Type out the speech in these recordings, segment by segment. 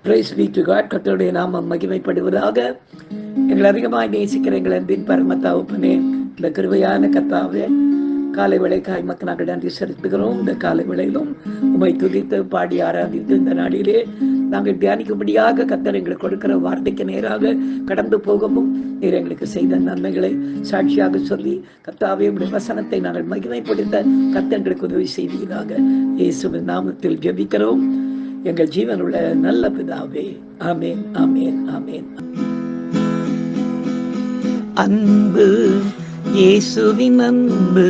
Price B to God. கர்த்தருடைய நாமம் மகிமைப்படுவதாக. எங்களை அதிகமாக நேசிக்கிற எங்கள் அன்பின் பரம தகப்பனே, இந்த கிருபையான கர்த்தாவே, காலை வேளைக்காய் மக்கள் நாங்கள் நன்றி செலுத்துகிறோம். இந்த காலை வேளையிலும் உம்மை துதித்து பாடி ஆராதித்து இந்த நாளிலே நாங்கள் தியானிக்கும்படியாக கர்த்தர் எங்களுக்கு கொடுக்கிற வார்த்தைக்கு நேராக கடந்து போகவும் நீர் எங்களுக்கு செய்த நன்மைகளை சாட்சியாக சொல்லி கர்த்தாவே உடைய வசனத்தை நாங்கள் மகிமைப்படுத்த கர்த்தர் எங்களுக்கு உதவி செய்வீராக. இயேசுவின் நாமத்தில் ஜெபிக்கிறோம் எங்கள் ஜீவனுள்ள நல்ல பிதாவே. ஆமேன், ஆமேன், ஆமேன். அன்பு இயேசுவின் அன்பு,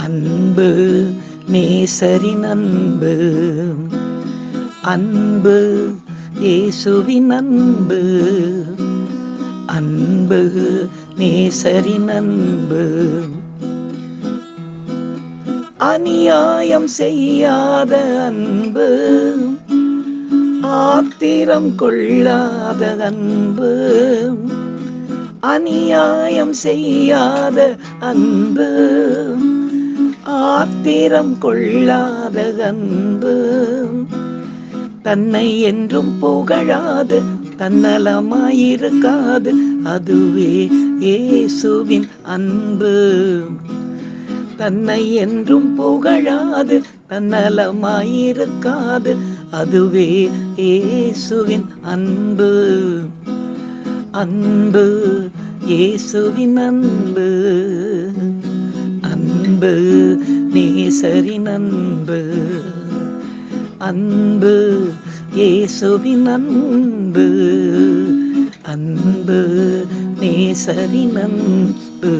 அன்பு நேசரின் அன்பு, அன்பு இயேசுவின் அன்பு, அன்பு நேசரின் அன்பு, அநியாயம் செய்யாத அன்பு, ஆத்திரம் கொள்ளாத அன்பு, அநியாயம் செய்யாத அன்பு, ஆத்திரம் கொள்ளாத அன்பு, தன்னை என்றும் புகழாது தன்னலமாயிருக்காது, அதுவே இயேசுவின் அன்பு. தன்னை என்றும் புகழாது தன்னலமாயிருக்காது, அதுவே இயேசுவின் அன்பு. அன்பு இயேசுவின் அன்பு, அன்பு நேசரின் அன்பு, அன்பு இயேசுவின் அன்பு, அன்பு நேசரின் அன்பு.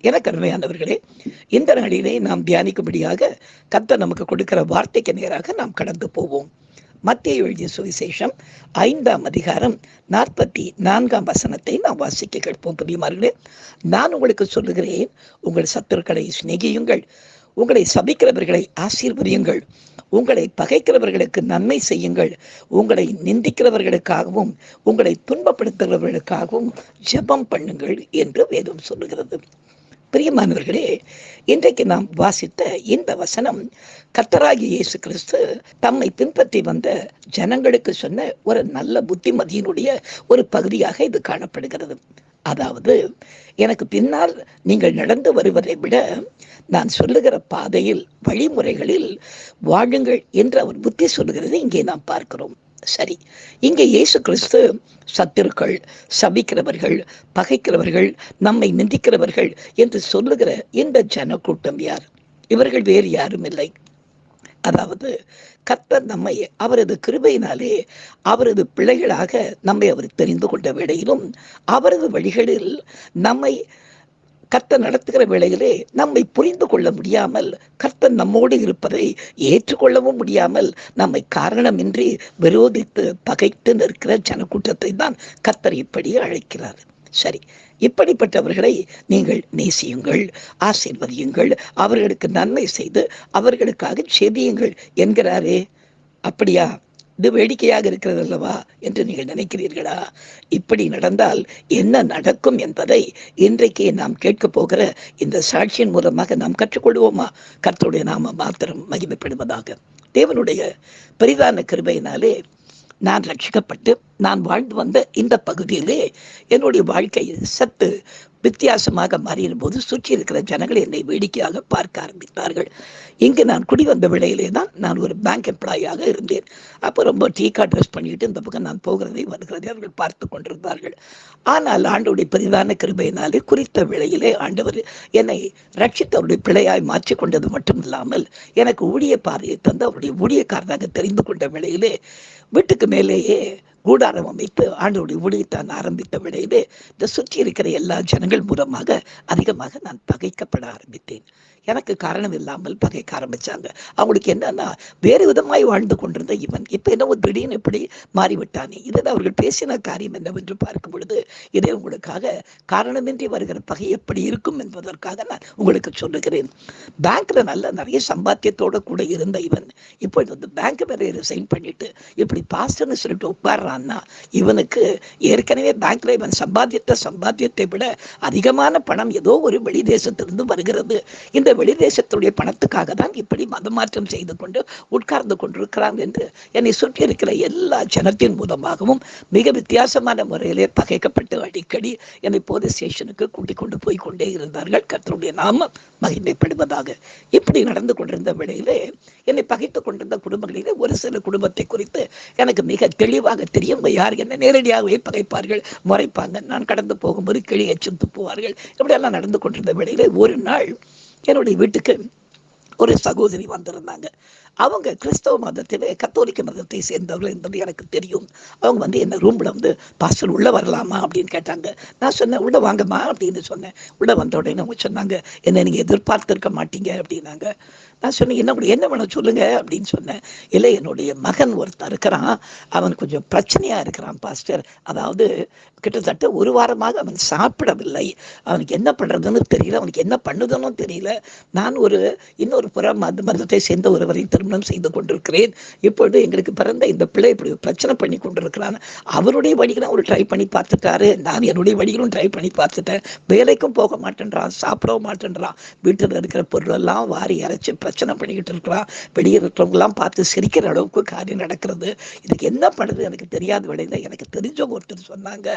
எனக்கு அருமையானவர்களே, இந்த நாளிலே நாம் தியானிக்கும்படியாக கர்த்தர் நமக்கு கொடுக்கிற வார்த்தைக்கு நேராக நாம் கடந்து போவோம். மத்தேயு எழுதிய சுவிசேஷம் 5ஆம் அதிகாரம் 44ஆம் வசனத்தை நாம் வாசிக்க கேட்போம். பிரியமானவர்களே, நான் உங்களுக்கு சொல்லுகிறேன், உங்கள் சத்துருக்களை சிநேகியுங்கள், உங்களை சபிக்கிறவர்களை ஆசீர்வதியுங்கள், உங்களை பகைக்கிறவர்களுக்கு நன்மை செய்யுங்கள், உங்களை நிந்திக்கிறவர்களுக்காகவும் உங்களை துன்பப்படுத்துகிறவர்களுக்காகவும் ஜெபம் பண்ணுங்கள் என்று வேதம் சொல்லுகிறது. பிரியமானவர்களே, இன்றைக்கு நாம் வாசித்த இந்த வசனம் கர்த்தராகிய இயேசு கிறிஸ்து தம்மை பின்பற்றி வந்த ஜனங்களுக்கு சொன்ன ஒரு நல்ல புத்திமதியினுடைய ஒரு பகுதியாக இது காணப்படுகிறது. அதாவது, எனக்கு பின்னால் நீங்கள் நடந்து வருவதை விட நான் சொல்லுகிற பாதையில் வழிமுறைகளில் வாழுங்கள் என்று அவர் புத்தி சொல்லுகிறது இங்கே நாம் பார்க்கிறோம். சரி, இங்கே இயேசு கிறிஸ்து சத்துருக்கள், சபிக்கிறவர்கள், பகைக்கிறவர்கள், நம்மை நிந்திக்கிறவர்கள் என்று சொல்லுகிற இந்த ஜன கூட்டம் யார்? இவர்கள் வேறு யாரும் இல்லை. அதாவது, கர்த்தர் நம்மை அவரது கிருபையினாலே அவரது பிள்ளைகளாக நம்மை அவர் தெரிந்து கொண்ட வேளையிலும் அவரது வழிகளில் நம்மை கர்த்தர் நடத்துகிற வேளையிலே நம்மை புரிந்து கொள்ள முடியாமல், கர்த்தர் நம்மோடு இருப்பதை ஏற்றுக்கொள்ளவும் முடியாமல் நம்மை காரணமின்றி விரோதித்து பகைத்து நிற்கிற ஜனக்கூட்டத்தை தான் கர்த்தர் இப்படி அழைக்கிறார். சரி, இப்படிப்பட்டவர்களை நீங்கள் நேசியுங்கள், ஆசீர்வதியுங்கள், அவர்களுக்கு நன்மை செய்து அவர்களுக்காக செபியுங்கள் என்கிறாரே. அப்படியா? இது வேடிக்கையாக இருக்கிறது அல்லவா என்று நீங்கள் நினைக்கிறீர்களா? இப்படி நடந்தால் என்ன நடக்கும் என்பதை இன்றைக்கு நாம் கேட்க போகிற இந்த சாட்சியின் மூலமாக நாம் கற்றுக்கொள்வோமா? கர்த்தருடைய நாம மாத்திரம் மகிமைப்படுவதாக. தேவனுடைய பெரிதான கிருபையினாலே நான் ரட்சிக்கப்பட்டு நான் வாழ்ந்து வந்த இந்த பகுதியிலே என்னுடைய வாழ்க்கை சற்று வித்தியாசமாக மாறின போது சுற்றி இருக்கிற ஜனங்கள் என்னை வேடிக்கையாக பார்க்க ஆரம்பித்தார்கள். இங்கு நான் குடி வந்த வேளையிலே தான் நான் ஒரு பேங்க் எம்ப்ளாயாக இருந்தேன். அப்போ ரொம்ப டீக்கா ட்ரெஸ் பண்ணிட்டு இந்த பக்கம் நான் போகிறதை வருகிறதை அவர்கள் பார்த்து கொண்டிருந்தார்கள். ஆனால் ஆண்டவருடைய பெரிதான கிருபையினாலே குறித்த வேளையிலே ஆண்டவர் என்னை ரட்சித்து அவருடைய பிள்ளையாய் மாற்றி கொண்டது மட்டும் இல்லாமல் எனக்கு ஊழிய பாதையை தந்து அவருடைய ஊழியக்காரராக தெரிந்து கொண்ட வேளையிலே வீட்டுக்கு மேலேயே கூடாரம் அமைத்து ஆண்டவருடைய ஊழியத்தை ஆரம்பித்த வேளையிலே இந்த சுற்றி இருக்கிற எல்லா ஜனங்கள் மூலமாக அதிகமாக நான் பகைக்கப்பட ஆரம்பித்தேன். எனக்கு காரணம் இல்லாமல் பகைக்க ஆரம்பிச்சாங்க. அவங்களுக்கு என்னன்னா, வேறு விதமாய் வாழ்ந்து கொண்டிருந்த இவன் இப்ப என்ன ஒரு திடீர்னு எப்படி மாறிவிட்டானே. இதில் அவர்கள் பேசின காரியம் என்னவென்று பார்க்கும் பொழுது, இதே உங்களுக்காக காரணமின்றி வருகிற பகை எப்படி இருக்கும் என்பதற்காக நான் உங்களுக்கு சொல்லுகிறேன். பேங்க்ல நிறைய சம்பாத்தியத்தோட கூட இருந்த இவன் இப்பொழுது வந்து பேங்க் வேற ரிசைன் பண்ணிட்டு இப்படி பாஸ்டர்னு சொல்லிட்டு உட்கார்றான்னா, இவனுக்கு ஏற்கனவே பேங்க்ல இவன் சம்பாத்தியத்தை விட அதிகமான பணம் ஏதோ ஒரு வெளி தேசத்திலிருந்து வருகிறது. இந்த வெளிதேசத்துடைய பணத்துக்காக தான் இப்படி மதமாற்றம் செய்து கொண்டு உட்கார்ந்து கொண்டிருக்கிறான் என்று என்னை சுற்றி இருக்கிற எல்லா ஜனத்தின் மூலமாகவும் மிக வித்தியாசமான முறையிலே பகைக்கப்பட்டு அடிக்கடி என்னை போலீஸ் ஸ்டேஷனுக்கு கூட்டிக் கொண்டு போய் கொண்டே இருந்தார்கள். கர்த்தருடைய நாமம் மகிமைப்படுவதாக. இப்படி நடந்து கொண்டிருந்த வேளையிலே என்னை பகைத்துக் கொண்டிருந்த குடும்பங்களிலே ஒரு சில குடும்பத்தை குறித்து எனக்கு மிக தெளிவாக தெரியும். யார் என்ன நேரடியாகவே பகைப்பார்கள், முறைப்பாங்க. நான் கடந்து போகும்போது கிளி எச்சும் துப்புவார்கள். இப்படியெல்லாம் நடந்து கொண்டிருந்த வேளையிலே ஒரு நாள் என்னுடைய வீட்டுக்கு ஒரு சகோதரி வந்திருந்தாங்க. அவங்க கிறிஸ்தவ மதத்திலே கத்தோலிக்க மதத்தை சேர்ந்தவர்கள் என்பது எனக்கு தெரியும். அவங்க வந்து என்ன ரூம்ல வந்து பாஸ்டர் உள்ள வரலாமா அப்படின்னு கேட்டாங்க. நான் சொன்னேன் உள்ள வாங்கம்மா அப்படின்னு சொன்னேன். உள்ள வந்த உடனே அவங்க சொன்னாங்க, என்ன நீங்க எதிர்பார்த்திருக்க மாட்டீங்க அப்படின்னாங்க. நான் சொன்னேன் என்ன வேணும் சொல்லுங்க அப்படின்னு சொன்னேன். இல்லை, என்னுடைய மகன் ஒருத்தர் இருக்கிறான், அவன் கொஞ்சம் பிரச்சனையா இருக்கிறான் பாஸ்டர். அதாவது கிட்டத்தட்ட ஒரு வாரமாக அவன் சாப்பிடவில்லை. அவனுக்கு என்ன பண்றதுன்னு தெரியல, அவனுக்கு என்ன பண்ணுதுன்னு தெரியல. நான் இன்னொரு புறம் மதத்தை சேர்ந்த ஒருவரை திருமணம் செய்து கொண்டிருக்கிறேன். இப்பொழுது எங்களுக்கு பிறந்த இந்த பிள்ளை இப்படி பிரச்சனை பண்ணி கொண்டிருக்கிறான். அவருடைய வழிகளும் அவர் ட்ரை பண்ணி பார்த்துட்டாரு, நான் என்னுடைய வழிகளும் ட்ரை பண்ணி பார்த்துட்டேன். வேலைக்கும் போக மாட்டேன்றான், சாப்பிடவும் மாட்டேன்றான். வீட்டில் இருக்கிற பொருளெல்லாம் வாரி அரைச்சி பிரச்சனை பண்ணிக்கிட்டு இருக்கிறான். வெளியே இருக்கிறவங்கலாம் பார்த்து சிரிக்கிற அளவுக்கு காரியம் நடக்கிறது. இதுக்கு என்ன பண்ணுறது எனக்கு தெரியாத விடையில எனக்கு தெரிஞ்சவங்க ஒருத்தர் சொன்னாங்க,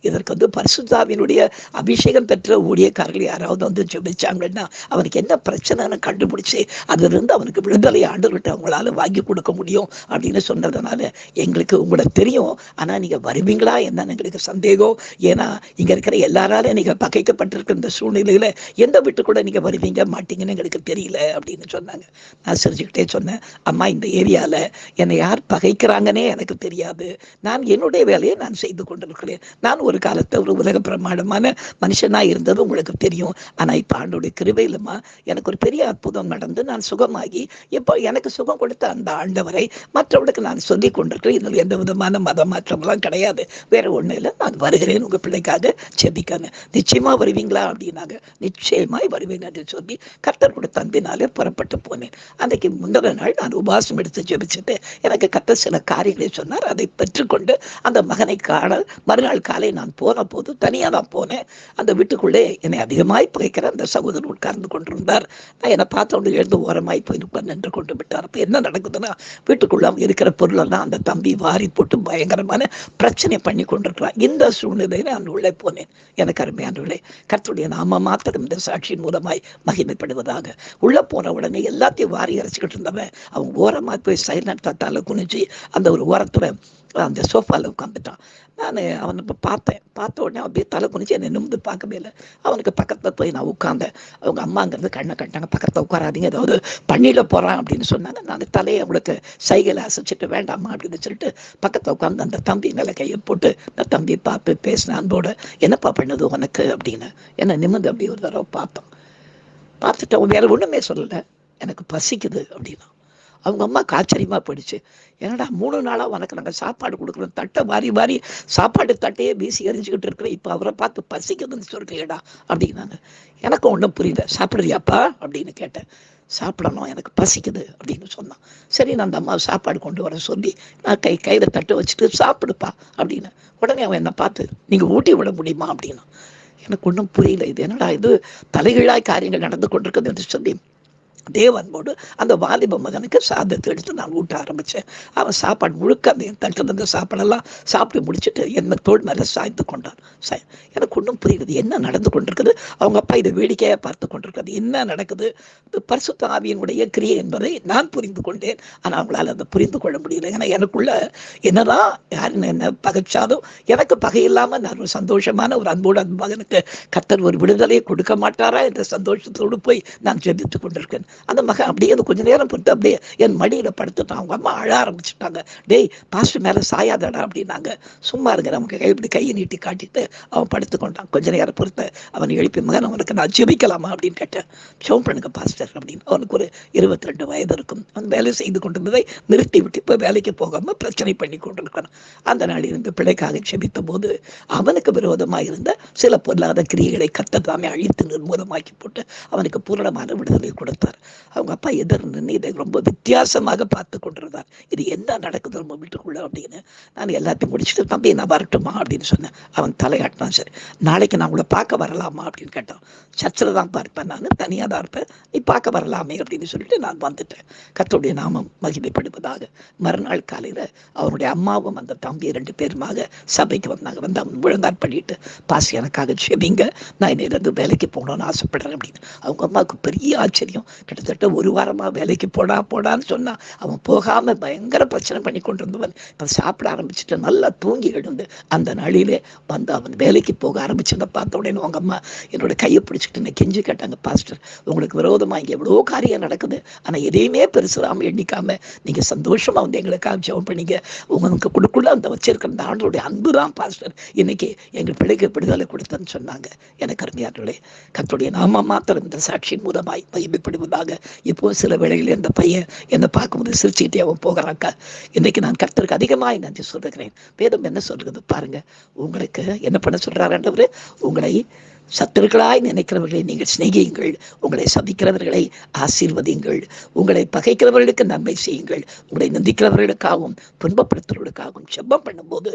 இதற்கு வந்து பரிசுத்தாவினுடைய அபிஷேகம் பெற்ற ஊழியக்காரர்கள் யாராவது வந்து ஜெபிச்சாங்கன்னா அவனுக்கு என்ன பிரச்சனைன்னு கண்டுபிடிச்சு அதிலிருந்து அவனுக்கு விடுதலை ஆண்டுகிட்டு அவங்களால வாங்கி கொடுக்க முடியும் அப்படின்னு சொன்னதுனால எங்களுக்கு உங்களை தெரியும், ஆனா நீங்க வருவீங்களா என்னன்னு எங்களுக்கு சந்தேகம். ஏன்னா இங்க இருக்கிற எல்லாராலும் நீங்க பகைக்கப்பட்டிருக்கிற இந்த சூழ்நிலையில எந்த வீட்டு கூட நீங்க வருவீங்க மாட்டீங்கன்னு எங்களுக்கு தெரியல அப்படின்னு சொன்னாங்க. நான் சிரிச்சுக்கிட்டே சொன்னேன், அம்மா இந்த ஏரியால என்னை யார் பகைக்கிறாங்கன்னே எனக்கு தெரியாது. நான் என்னுடைய வேலையை நான் செய்து கொண்டிருக்கிறேன். நான் ஒரு காலத்தை ஒரு உலக பிரமாண்டமான மனுஷனா இருந்தது உங்களுக்கு தெரியும். ஆனா இப்ப ஆண்டோடைய கிருபையிலுமா எனக்கு ஒரு பெரிய அற்புதம் நடந்து நான் சுகமாகி இப்போ எனக்கு சுகம் கொடுத்த அந்த ஆண்டவரை மற்றவர்களுக்கு நான் சொல்லி கொண்டிருக்கிறேன். இதில் எந்த விதமான மத மாற்றம்லாம் கிடையாது. வேற ஒண்ணு இல்லை, நான் வருகிறேன் உங்க பிள்ளைக்காக செபிக்காங்க. நிச்சயமா வருவீங்களா அப்படின்னாங்க. நிச்சயமாய் வருவேன் என்று சொல்லி கர்த்தர் கொடுத்த அன்பினாலே புறப்பட்டு போனேன். அன்றைக்கு முந்தின நாள் நான் உபாசம் எடுத்து ஜெபிச்சுட்டு எனக்கு கர்த்தர் சில காரியங்களை சொன்னார். அதை பெற்றுக்கொண்டு அந்த மகனை காண மறுநாள் காலை நான் போன போது தனியாக தான் போனேன். அந்த வீட்டுக்குள்ளே என்னை அதிகமாய் பகைக்கிற அந்த சகோதரர் உட்கார்ந்து கொண்டிருந்தார். நான் என்னை பார்த்தோண்டு எழுந்து ஓரமாய் போய் நின்று கொண்டு விட்டார். அப்போ என்ன நடக்குதுன்னா வீட்டுக்குள்ள இருக்கிற பொருளெல்லாம் அந்த தம்பி வாரி போட்டு பயங்கரமான பிரச்சனை பண்ணி கொண்டிருக்கிறான். இந்த சூழ்நிலையில நான் உள்ளே போனேன். எனக்கு அருமையானவர்களே, கர்த்தருடைய நாம மாத்திரம் இந்த சாட்சியின் மூலமாய் மகிமைப்படுவதாக. உள்ள போன உடனே எல்லாத்தையும் வாரி அரைச்சிக்கிட்டு இருந்தவன் அவங்க ஓரமா போய் சைலண்ட் தட்டால குனிஞ்சு அந்த ஒரு ஓரத்துல அந்த சோஃபாவில் உட்காந்துட்டான். நான் அவனை இப்போ பார்த்த உடனே அப்படியே தலை குனிச்சு என்னை நிமிந்து பார்க்கவே இல்லை. அவனுக்கு பக்கத்தில் போய் நான் உட்காந்தேன். அவங்க அம்மாங்கிறது கண்ணை கட்டாங்க, பக்கத்தில் உட்காராதீங்க, ஏதாவது பண்ணிட போகிறான் அப்படின்னு சொன்னாங்க. நான் தலையை அவங்களுக்கு சைகளை அசைச்சிட்டு வேண்டாமா அப்படின்னு சொல்லிட்டு பக்கத்தில் உட்காந்து அந்த தம்பி மேலே கையை போட்டு நான் தம்பி பார்த்து பேசினேன் அன்போட, என்னப்பா பண்ணுது உனக்கு அப்படின்னு. என்னை நிமிந்து அப்படி ஒரு தடவை பார்த்துட்டு அவன் வேற ஒன்றுமே சொல்லலை, எனக்கு பசிக்குது அப்படின்னா. அவங்க அம்மாவுக்கு ஆச்சரியமா போயிடுச்சு. என்னடா 3 நாளா உனக்கு நாங்கள் சாப்பாடு கொடுக்குறோம், தட்டை வாரி வாரி சாப்பாடு தட்டையே வீசி எரிஞ்சுக்கிட்டு இருக்கிறேன், இப்போ அவரை பார்த்து பசிக்குதுன்னு சொல்றீங்கடா அப்படின்னாங்க. எனக்கும் ஒன்றும் புரியல. சாப்பிடுறியாப்பா அப்படின்னு கேட்டேன். சாப்பிடணும், எனக்கு பசிக்குது அப்படின்னு சொன்னான். சரி, நான் அந்த அம்மா சாப்பாடு கொண்டு வர சொல்லி நான் கையில தட்டு வச்சுட்டு சாப்பிடுப்பா அப்படின்னு. உடனே அவன் என்னை பார்த்து நீங்க ஊட்டி விட முடியுமா அப்படின்னா. எனக்கு ஒன்றும் புரியல, இது என்னடா இது தலைகீழாய் காரியங்கள் நடந்து கொண்டிருக்குது என்று சொல்லி தேவன்போடு அந்த வாலிப மகனுக்கு சாதத்தை எடுத்து நான் ஊட்ட ஆரம்பித்தேன். அவன் சாப்பாடு முழுக்க அந்த தட்டில் இருந்த சாப்பாடெல்லாம் சாப்பிட்டு முடிச்சுட்டு என்ன தோல் மேலே சாய்த்து கொண்டான். எனக்கு ஒன்றும் புரியுது, என்ன நடந்து கொண்டிருக்குது. அவங்க அப்பா இதை வேடிக்கையாக பார்த்து கொண்டிருக்கிறது, என்ன நடக்குது. பரிசுத்த ஆவியினுடைய கிரியை என்பதை நான் புரிந்து கொண்டேன். ஆனால் அவங்களால அதை புரிந்து கொள்ள முடியல. ஏன்னா எனக்குள்ள என்னதான் யாருன்னு என்ன பகைச்சாலும் எனக்கு பகை இல்லாமல் நான் ஒரு சந்தோஷமான ஒரு அன்போடு அந்த மகனுக்கு கர்த்தர் ஒரு விடுதலையை கொடுக்க மாட்டாரா என்ற சந்தோஷத்தோடு போய் நான் ஜெபித்து கொண்டிருக்கேன். அந்த மகன் அப்படியே கொஞ்ச நேரம் பொறுத்து அப்படியே என் மடியில படுத்துட்டான். அவங்க அம்மா அழ ஆரம்பிச்சுட்டாங்க. டேய் பாஸ்டர் மேல சாயாதடா அப்படின்னாங்க. சும்மா இருங்க, நமக்கு இப்படி கையை நீட்டி காட்டிட்டு அவன் படுத்து கொண்டான். கொஞ்ச நேரம் பொறுத்து அவன் எழுப்பி, மகன் அவனுக்கு நான் ஜெபிக்கலாமா அப்படின்னு கேட்டேன். ஜெபம் பண்ணுங்க பாஸ்டர் அப்படின்னு. அவனுக்கு ஒரு 22 வயது இருக்கும். அவன் வேலை செய்து கொண்டிருந்ததை நிறுத்தி விட்டு இப்போ வேலைக்கு போகாம பிரச்சனை பண்ணி கொண்டிருக்கான். அந்த நாள் இருந்து பிள்ளைக்காக ஜெபித்த போது அவனுக்கு விரோதமாக இருந்த சில பொருளாதார கிரியைகளை கர்த்தர் தாமே அழித்து நிர்மூலமாக்கி போட்டு அவனுக்கு பூரணமான விடுதலை கொடுத்தார். அவங்க அப்பா எதிர் நின்று இதை ரொம்ப வித்தியாசமாக பார்த்து கொண்டிருந்தார். இது என்ன நடக்குது நம்ம வீட்டுக்குள்ள அப்படின்னு. நான் எல்லாத்தையும் முடிச்சுட்டு, தம்பி நான் வரட்டுமா அப்படின்னு சொன்னேன். அவன் தலையாட்டினான். சரி, நாளைக்கு நான் உங்களை பார்க்க வரலாமா அப்படின்னு கேட்டான். சர்ச்சில் தான் பார்ப்பேன், நான் தனியாக தான் இருப்பேன், நீ பார்க்க வரலாமே அப்படின்னு சொல்லிட்டு நான் வந்துட்டேன். கர்த்தருடைய நாமம் மகிமைப்படுவதாக. மறுநாள் காலையில் அவனுடைய அம்மாவும் அந்த தம்பி 2 பேருமாக சபைக்கு வந்தாங்க. வந்து அவன் முழங்கால் பண்ணிட்டு, பாசி எனக்காக செவிங்க, நான் இன்னிலிருந்து வேலைக்கு போகணும்னு ஆசைப்படுறேன் அப்படின்னு. அவங்க அம்மாவுக்கு பெரிய ஆச்சரியம். கிட்டத்தட்ட 1 வாரமாக வேலைக்கு போடான்னு சொன்னா அவன் போகாம பயங்கர பிரச்சனை பண்ணி கொண்டு இருந்தவன் இப்போ சாப்பிட ஆரம்பிச்சுட்டு நல்லா தூங்கி எழுந்து அந்த நாளிலே வந்து அவன் வேலைக்கு போக ஆரம்பிச்சதை பார்த்த உடனே அவங்க அம்மா என்னோட கையை பிடிச்சிட்டு என்னை கெஞ்சி கேட்டாங்க, பாஸ்டர் உங்களுக்கு விரோதமா இங்கே எவ்வளோ காரியம் நடக்குது, ஆனால் எதையுமே பெருசுராம எண்ணிக்காம நீங்க சந்தோஷமா வந்து எங்களுக்காக ஜெபம் பண்ணீங்க, உங்களுக்கு கொடுக்குள்ள அந்த வச்சிருக்கிற அந்த ஆண்டோடைய அன்பு தான் பாஸ்டர் இன்னைக்கு எங்கள் பிள்ளைக்கு விடுதலை கொடுத்தன்னு சொன்னாங்க. எனக்கு அருமையார்களே, கர்த்தருடைய நாம மாத்திரம் இந்த சாட்சியின் மூலமாய் மகிமைப்படுவதாக. இப்போ சில வேளைகளில் அந்த பையன் என்னை பார்க்கும்போது சிரிச்சுக்கிட்டே அவன் போகிறாக்கா. இன்னைக்கு நான் கர்த்தருக்கு அதிகமாக நன்றி சொல்லுகிறேன். வேதம் என்ன சொல்றது பாருங்க. உங்களுக்கு என்ன பண்ண சொல்றாரு? உங்களை சத்துருக்களாய் நினைக்கிறவர்களை நீங்கள் சிநேகியுங்கள், உங்களை சபிக்கிறவர்களை ஆசீர்வதியுங்கள், உங்களை பகைக்கிறவர்களுக்கு நன்மை செய்யுங்கள், உங்களை நிந்திக்கிறவர்களுக்காகவும் துன்பப்படுத்துறவர்களுக்காகவும் ஜெபம் பண்ணும்போது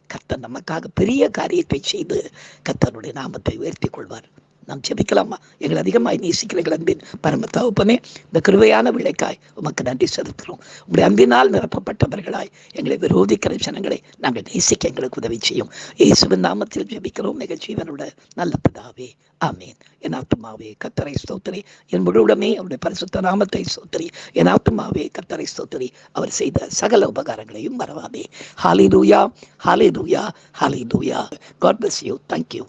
கர்த்தர் நமக்காக பெரிய காரியத்தை செய்து கர்த்தருடைய நாமத்தை உயர்த்தி கொள்வார். நாம் ஜெபிக்கலாமா? எங்களை அதிகமாய் நேசிக்கிற அன்பின் பரம தகப்பனே, இந்த கிருபையான விளைக்காய் உமக்கு நன்றி செலுத்துகிறோம். உங்களுடைய அன்பினால் நிரப்பப்பட்டவர்களாய் எங்களை விரோதிக்கிற ஜனங்களை நாங்கள் நேசிக்க எங்களுக்கு உதவி செய்யும். இயேசுவின் நாமத்தில் ஜெபிக்கிறோம் மிக ஜீவனோட நல்ல பிதாவே, ஆமேன். என் ஆத்துமாவே கர்த்தரை ஸ்தோத்திரி, என் முழுவதுமே அவருடைய பரிசுத்த நாமத்தை ஸ்தோத்திரி. என் ஆத்துமாவே கர்த்தரை ஸ்தோத்திரி, அவர் செய்த சகல உபகாரங்களையும் மறவாதே. ஹல்லேலூயா, ஹல்லேலூயா, ஹல்லேலூயா. God bless you. Thank you.